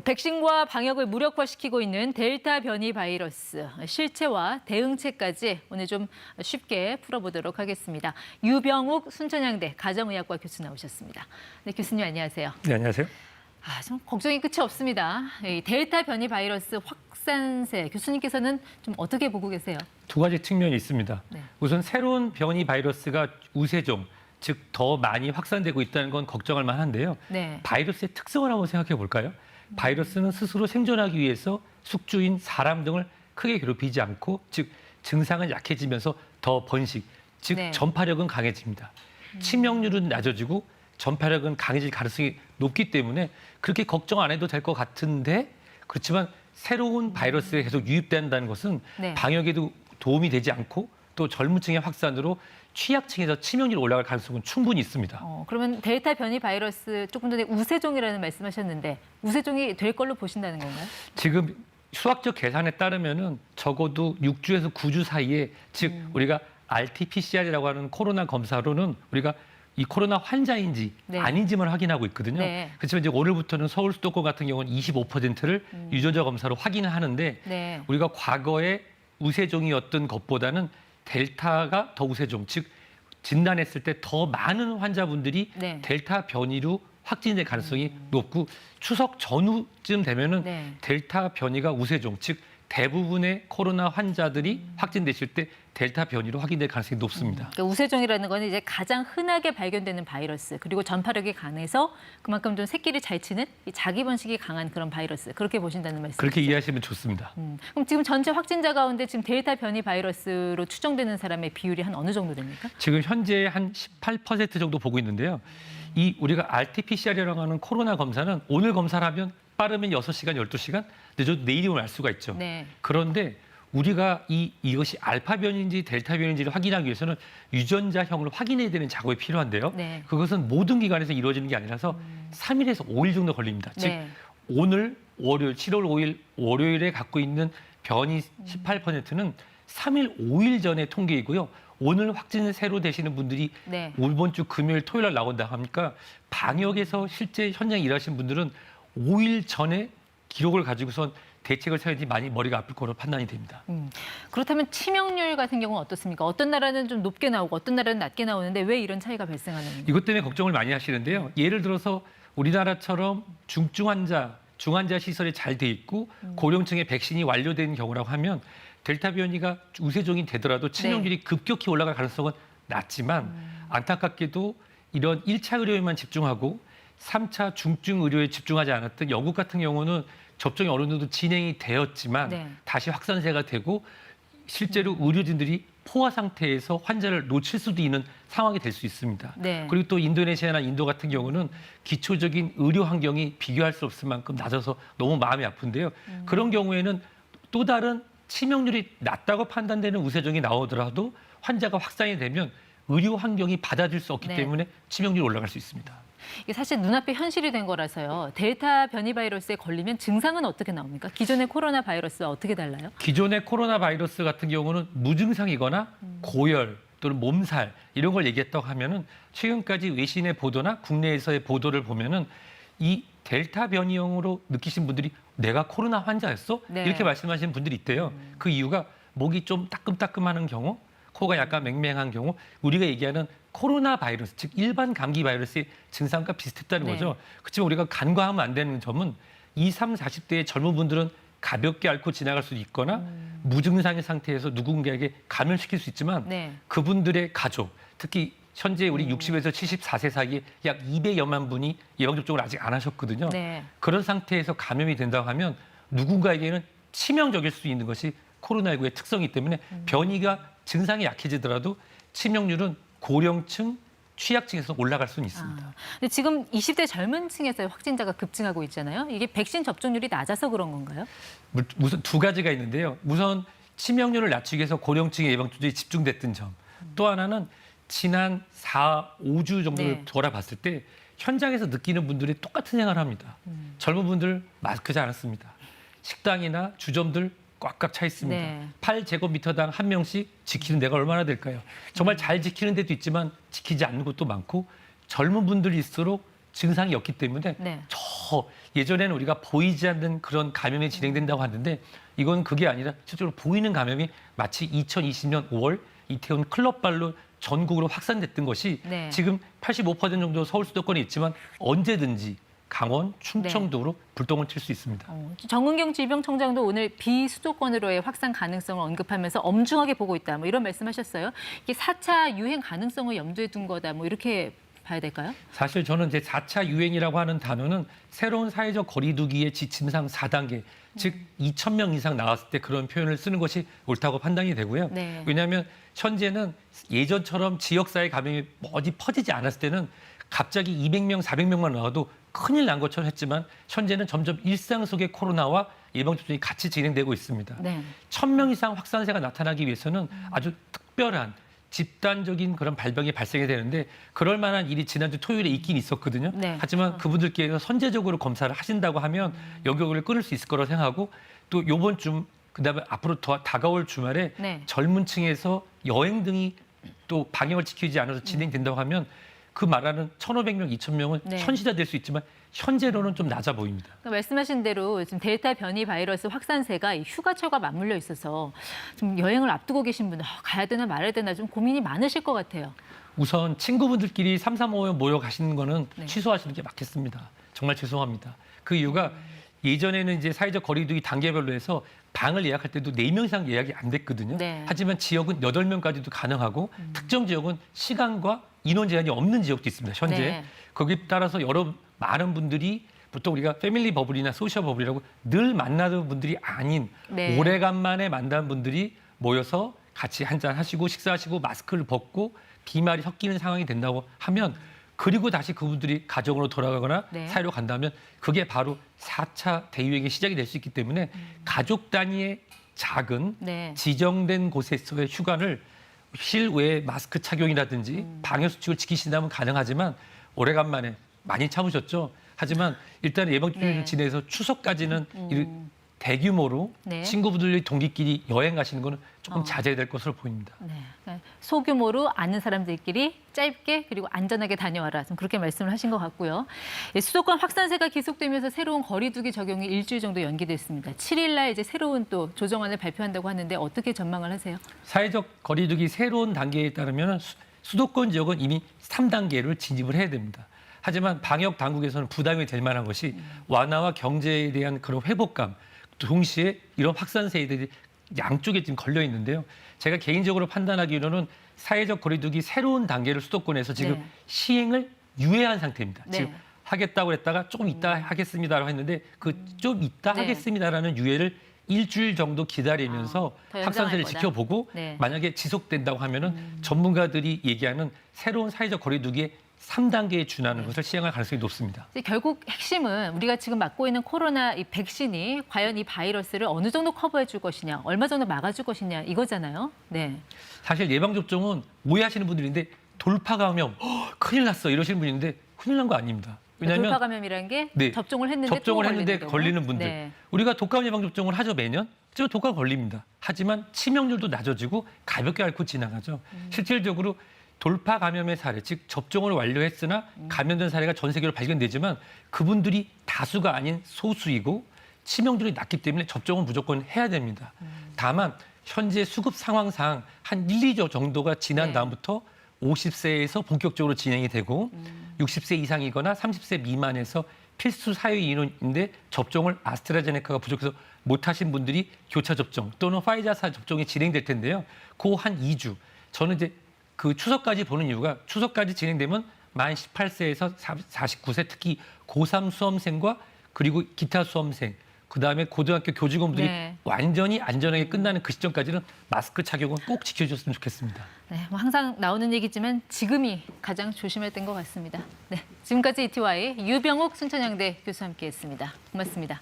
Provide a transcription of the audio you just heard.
백신과 방역을 무력화시키고 있는 델타 변이 바이러스, 실체와 대응책까지 오늘 좀 쉽게 풀어보도록 하겠습니다. 유병욱 순천향대 가정의학과 교수 나오셨습니다. 네, 교수님 안녕하세요. 네, 안녕하세요. 좀 걱정이 끝이 없습니다. 이 델타 변이 바이러스 확산세, 교수님께서는 좀 어떻게 보고 계세요? 두 가지 측면이 있습니다. 네. 우선 새로운 변이 바이러스가 우세종, 즉 더 많이 확산되고 있다는 건 걱정할 만한데요. 네. 바이러스의 특성을 한번 생각해 볼까요? 바이러스는 스스로 생존하기 위해서 숙주인 사람 등을 크게 괴롭히지 않고, 즉 증상은 약해지면서 더 번식, 즉 네. 전파력은 강해집니다. 치명률은 낮아지고 전파력은 강해질 가능성이 높기 때문에 그렇게 걱정 안 해도 될 것 같은데, 그렇지만 새로운 바이러스가 계속 유입된다는 것은 네. 방역에도 도움이 되지 않고 또 젊은 층의 확산으로 취약층에서 치명률이 올라갈 가능성은 충분히 있습니다. 그러면 델타 변이 바이러스 조금 전에 우세종이라는 말씀하셨는데 우세종이 될 걸로 보신다는 건가요? 지금 수학적 계산에 따르면은 적어도 6주에서 9주 사이에, 즉 우리가 RT-PCR이라고 하는 코로나 검사로는 우리가 이 코로나 환자인지 네. 아닌지만 확인하고 있거든요. 네. 그렇지만 이제 오늘부터는 서울 수도권 같은 경우는 25%를 유전자 검사로 확인을 하는데, 네. 우리가 과거에 우세종이었던 것보다는 델타가 더 우세종, 즉 진단했을 때 더 많은 환자분들이 네. 델타 변이로 확진될 가능성이 높고, 추석 전후쯤 되면은 네. 델타 변이가 우세종, 즉 대부분의 코로나 환자들이 확진되실 때 델타 변이로 확인될 가능성이 높습니다. 그러니까 우세종이라는 건 이제 가장 흔하게 발견되는 바이러스, 그리고 전파력이 강해서 그만큼 좀 새끼를 잘 치는 이 자기 번식이 강한 그런 바이러스, 그렇게 보신다는 말씀이죠? 그렇게 이해하시면 좋습니다. 그럼 지금 전체 확진자 가운데 지금 델타 변이 바이러스로 추정되는 사람의 비율이 한 어느 정도 됩니까? 지금 현재 한 18% 정도 보고 있는데요. 이 우리가 RT-PCR이라고 하는 코로나 검사는 오늘 검사를 하면 빠르면 6시간, 12시간, 늦어도 내일이면 알 수가 있죠. 네. 그런데 우리가 이것이 알파 변인지 델타 변인지를 확인하기 위해서는 유전자형을 확인해야 되는 작업이 필요한데요. 네. 그것은 모든 기관에서 이루어지는 게 아니라서 3일에서 5일 정도 걸립니다. 즉 네. 오늘 월요일 7월 5일 월요일에 갖고 있는 변이 18%는 3일, 5일 전의 통계이고요. 오늘 확진을 새로 되시는 분들이 네. 이번 주 금요일, 토요일 날 나온다 하니까 방역에서 실제 현장에 일하시는 분들은 5일 전에 기록을 가지고선 대책을 세워야지 많이 머리가 아플 거로 판단이 됩니다. 그렇다면 치명률 같은 경우는 어떻습니까? 어떤 나라는 좀 높게 나오고 어떤 나라는 낮게 나오는데 왜 이런 차이가 발생하는 건가요? 이것 때문에 걱정을 많이 하시는데요. 예를 들어서 우리나라처럼 중증 환자, 중환자 시설이 잘 돼 있고 고령층의 백신이 완료된 경우라고 하면 델타 변이가 우세종이 되더라도 치명률이 급격히 올라갈 가능성은 낮지만, 안타깝게도 이런 1차 의료에만 집중하고 3차 중증 의료에 집중하지 않았던 영국 같은 경우는 접종이 어느 정도 진행이 되었지만 네. 다시 확산세가 되고 실제로 의료진들이 포화 상태에서 환자를 놓칠 수도 있는 상황이 될 수 있습니다. 네. 그리고 또 인도네시아나 인도 같은 경우는 기초적인 의료 환경이 비교할 수 없을 만큼 낮아서 너무 마음이 아픈데요. 그런 경우에는 또 다른 치명률이 낮다고 판단되는 우세종이 나오더라도 환자가 확산이 되면 의료 환경이 받아줄 수 없기 네. 때문에 치명률이 올라갈 수 있습니다. 이게 사실 눈앞에 현실이 된 거라서요. 델타 변이 바이러스에 걸리면 증상은 어떻게 나옵니까? 기존의 코로나 바이러스와 어떻게 달라요? 기존의 코로나 바이러스 같은 경우는 무증상이거나 고열 또는 몸살 이런 걸 얘기했다고 하면은, 최근까지 외신의 보도나 국내에서의 보도를 보면은 이 델타 변이형으로 느끼신 분들이 내가 코로나 환자였어? 네. 이렇게 말씀하시는 분들이 있대요. 그 이유가 목이 좀 따끔따끔하는 경우, 코가 약간 맹맹한 경우, 우리가 얘기하는 코로나 바이러스, 즉 일반 감기 바이러스의 증상과 비슷했다는 네. 거죠. 그렇지만 우리가 간과하면 안 되는 점은 20, 40대의 젊은 분들은 가볍게 앓고 지나갈 수도 있거나 무증상의 상태에서 누군가에게 감염시킬 수 있지만 네. 그분들의 가족, 특히 현재 우리 60에서 74세 사이에 약 200여만 분이 예방접종을 아직 안 하셨거든요. 네. 그런 상태에서 감염이 된다고 하면 누군가에게는 치명적일 수 있는 것이 코로나19의 특성이기 때문에 변이가 증상이 약해지더라도 치명률은 고령층, 취약층에서 올라갈 수는 있습니다. 근데 지금 20대 젊은 층에서 확진자가 급증하고 있잖아요. 이게 백신 접종률이 낮아서 그런 건가요? 우선 두 가지가 있는데요. 우선 치명률을 낮추기 위해서 고령층의 예방접종이 집중됐던 점. 또 하나는 지난 4, 5주 정도를 네. 돌아봤을 때 현장에서 느끼는 분들이 똑같은 생활을 합니다. 젊은 분들 마스크 잘 안 씁니다. 식당이나 주점들 꽉꽉 차 있습니다. 네. 8제곱미터당 한 명씩 지키는 데가 얼마나 될까요? 정말 잘 지키는 데도 있지만 지키지 않는 곳도 많고, 젊은 분들일수록 증상이 없기 때문에 네. 더 예전에는 우리가 보이지 않는 그런 감염이 진행된다고 하는데 이건 그게 아니라 실제로 보이는 감염이 마치 2020년 5월 이태원 클럽발로 전국으로 확산됐던 것이 네. 지금 85% 정도 서울 수도권에 있지만 언제든지 강원, 충청도로 불똥을 튈 수 있습니다. 정은경 질병청장도 오늘 비수도권으로의 확산 가능성을 언급하면서 엄중하게 보고 있다. 뭐 이런 말씀하셨어요. 이게 4차 유행 가능성을 염두에 둔 거다. 뭐 이렇게 봐야 될까요? 사실 저는 이제 4차 유행이라고 하는 단어는 새로운 사회적 거리두기의 지침상 4단계, 즉 2,000명 이상 나왔을 때 그런 표현을 쓰는 것이 옳다고 판단이 되고요. 네. 왜냐하면 현재는 예전처럼 지역사회 감염이 어디 퍼지지 않았을 때는 갑자기 200명, 400명만 나와도 큰일 난 것처럼 했지만 현재는 점점 일상 속의 코로나와 예방접종이 같이 진행되고 있습니다. 네. 1,000명 이상 확산세가 나타나기 위해서는 아주 특별한 집단적인 그런 발병이 발생이 되는데 그럴 만한 일이 지난주 토요일에 있긴 있었거든요. 네. 하지만 그분들께서 선제적으로 검사를 하신다고 하면 여격을 끊을 수 있을 거라고 생각하고 또 요번 주 그다음에 앞으로 더 다가올 주말에 네. 젊은 층에서 여행 등이 또 방역을 지키지 않아서 진행된다고 하면 그 말하는 1,500명, 2,000명은 네. 현시화될 수 있지만 현재로는 좀 낮아 보입니다. 그러니까 말씀하신 대로 지금 델타 변이 바이러스 확산세가 이 휴가철과 맞물려 있어서 좀 여행을 앞두고 계신 분들 가야 되나 말아야 되나 좀 고민이 많으실 것 같아요. 우선 친구분들끼리 3, 4, 5에 모여 가시는 거는 네. 취소하시는 게 맞겠습니다. 정말 죄송합니다. 그 이유가 예전에는 이제 사회적 거리두기 단계별로 해서 방을 예약할 때도 4명 이상 예약이 안 됐거든요. 네. 하지만 지역은 8명까지도 가능하고 특정 지역은 시간과 인원 제한이 없는 지역도 있습니다. 현재. 네. 거기에 따라서 많은 분들이 보통 우리가 패밀리 버블이나 소셜 버블이라고 늘 만나는 분들이 아닌 네. 오래간만에 만난 분들이 모여서 같이 한잔 하시고 식사하시고 마스크를 벗고 비말이 섞이는 상황이 된다고 하면 그리고 다시 그분들이 가정으로 돌아가거나 네. 사회로 간다면 그게 바로 4차 대유행의 시작이 될 수 있기 때문에 가족 단위의 작은 네. 지정된 곳에서의 휴가를 실외 마스크 착용이라든지 방역 수칙을 지키신다면 가능하지만 오래간만에 많이 참으셨죠. 하지만 일단 예방접종을 네. 지내서 추석까지는 대규모로 네. 친구분들이 동기끼리 여행 가시는 거는 조금 자제해야 될 것으로 보입니다. 네. 그러니까 소규모로 아는 사람들끼리 짧게 그리고 안전하게 다녀와라. 좀 그렇게 말씀을 하신 것 같고요. 예, 수도권 확산세가 계속되면서 새로운 거리두기 적용이 일주일 정도 연기됐습니다. 7일 날 이제 새로운 또 조정안을 발표한다고 하는데 어떻게 전망을 하세요? 사회적 거리두기 새로운 단계에 따르면 수도권 지역은 이미 3단계를 진입을 해야 됩니다. 하지만 방역 당국에서는 부담이 될 만한 것이 완화와 경제에 대한 그런 회복감, 동시에 이런 확산세들이 양쪽에 지금 걸려 있는데요. 제가 개인적으로 판단하기로는 사회적 거리두기 새로운 단계를 수도권에서 지금 네. 시행을 유예한 상태입니다. 네. 지금 하겠다고 했다가 조금 이따 하겠습니다라고 했는데 그 좀 이따 네. 하겠습니다라는 유예를 일주일 정도 기다리면서 더 연장할 확산세를 거다. 지켜보고 네. 만약에 지속된다고 하면은 전문가들이 얘기하는 새로운 사회적 거리두기의 3단계에 준하는 것을 시행할 가능성이 높습니다. 이제 결국 핵심은 우리가 지금 맞고 있는 코로나 이 백신이 과연 이 바이러스를 어느 정도 커버해 줄 것이냐, 얼마 정도 막아줄 것이냐 이거잖아요. 네. 사실 예방접종은 오해하시는 분들인데 돌파 감염, 큰일 났어 이러시는 분인데 큰일 난 거 아닙니다. 왜냐하면 돌파 감염이라는 게 네, 접종을 했는데 접종을 또 했는데 거리는 걸리는 거고. 분들. 네. 우리가 독감 예방접종을 하죠 매년. 저 독감 걸립니다. 하지만 치명률도 낮아지고 가볍게 앓고 지나가죠. 실질적으로 돌파 감염의 사례, 즉 접종을 완료했으나 감염된 사례가 전 세계로 발견되지만 그분들이 다수가 아닌 소수이고 치명률이 낮기 때문에 접종은 무조건 해야 됩니다. 다만 현재 수급 상황상 한 1, 2주 정도가 지난 네. 다음부터 50세에서 본격적으로 진행이 되고 60세 이상이거나 30세 미만에서 필수 사회 인원인데 접종을 아스트라제네카가 부족해서 못하신 분들이 교차 접종 또는 화이자사 접종이 진행될 텐데요. 그 한 2주. 저는 이제 그 추석까지 보는 이유가 추석까지 진행되면 만 18세에서 49세 특히 고3 수험생과 그리고 기타 수험생 그다음에 고등학교 교직원분들이 네. 완전히 안전하게 끝나는 그 시점까지는 마스크 착용은 꼭 지켜주셨으면 좋겠습니다. 네, 뭐 항상 나오는 얘기지만 지금이 가장 조심할 때인 것 같습니다. 네, 지금까지 ETY 유병욱 순천향대 교수와 함께했습니다. 고맙습니다.